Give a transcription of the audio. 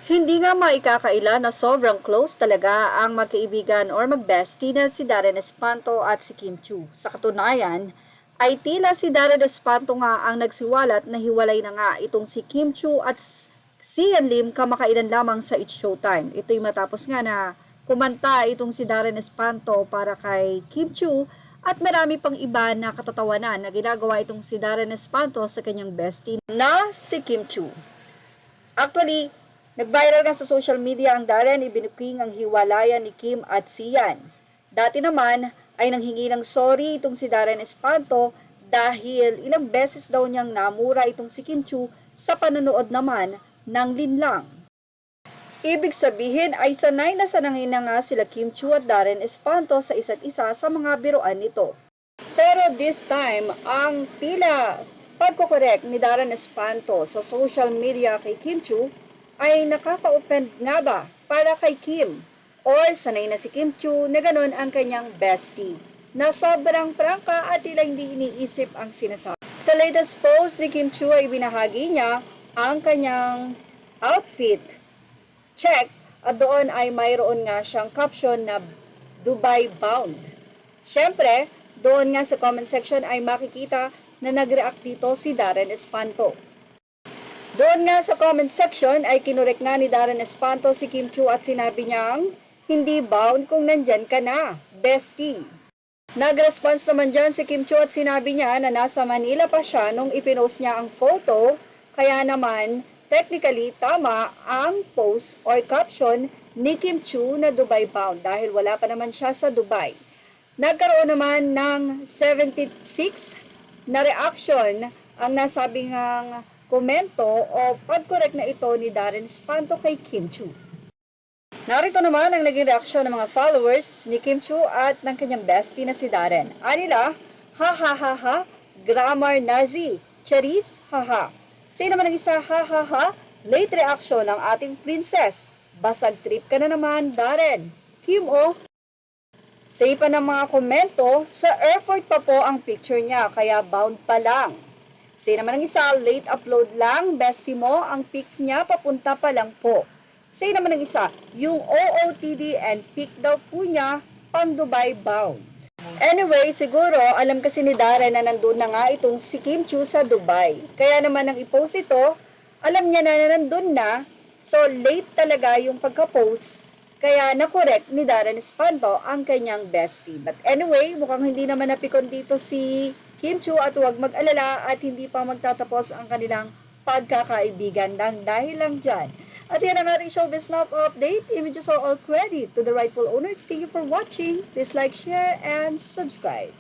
Hindi nga maikakaila na sobrang close talaga ang magkaibigan or mag-bestie na si Darren Espanto at si Kim Chiu. Sa katunayan, ay tila si Darren Espanto nga ang nagsiwalat na hiwalay na nga itong si Kim Chiu at si Ian Lim kamakailan lamang sa It's Showtime. Ito'y matapos nga na kumanta itong si Darren Espanto para kay Kim Chiu at marami pang iba na katatawanan na ginagawa itong si Darren Espanto sa kanyang bestie na si Kim Chiu. Actually, nag-viral nga sa social media ang Darren ibinuking ang hiwalayan ni Kim at si Ian. Dati naman ay nanghingi ng sorry itong si Darren Espanto dahil ilang beses daw niyang namura itong si Kim Chiu sa panonood naman ng linlang. Ibig sabihin ay sanay na na nga sila Kim Chiu at Darren Espanto sa isa't isa sa mga biruan nito. Pero this time, ang tila pagkokorek ni Darren Espanto sa social media kay Kim Chiu ay nakaka-offend nga ba para kay Kim? Or sanay na si Kim Chiu na ganun ang kanyang bestie, na sobrang prangka at tila hindi iniisip ang sinasabi. Sa latest post ni Kim Chiu ay binahagi niya ang kanyang outfit. Check, at doon ay mayroon nga siyang caption na Dubai bound. Siyempre, doon nga sa comment section ay makikita na nag-react dito si Darren Espanto. Doon nga sa comment section ay kinurek nga ni Darren Espanto si Kim Chiu at sinabi niyang, hindi bound kung nandyan ka na, bestie. Nag-response naman dyan si Kim Chiu at sinabi niya na nasa Manila pa siya nung ipinost niya ang photo, kaya naman technically tama ang post or caption ni Kim Chiu na Dubai bound dahil wala pa naman siya sa Dubai. Nagkaroon naman ng 76 na reaction ang nasabing komento o pag-correct na ito ni Darren Espanto kay Kim Chiu. Narito naman ang naging reaksyon ng mga followers ni Kim Chiu at ng kanyang bestie na si Darren. Anila, ha ha ha ha, grammar Nazi, charis, ha ha. Sino naman ang isa, ha ha ha, late reaction ng ating princess. Basag trip ka na naman, Darren. Kim o. Sa iba ng mga komento, sa airport pa po ang picture niya, kaya bound pa lang. Sa naman ang isa, late upload lang, bestie mo, ang pics niya papunta pa lang po. Sa naman ang isa, yung OOTD and pic daw po niya, pang Dubai bound. Anyway, siguro, alam kasi ni Darren na nandun na nga itong si Kim Chiu sa Dubai. Kaya naman nang i-post ito, alam niya na nandun na, so late talaga yung pagka-post. Kaya na-correct ni Darren Espanto ang kanyang bestie. But anyway, mukhang hindi naman napikon dito si Kim Chiu at huwag mag-alala at hindi pa magtatapos ang kanilang pagkakaibigan ng dahil lang dyan. At yan ang ating showbiz now update. Images are all credit to the rightful owners. Thank you for watching. Please like, share, and subscribe.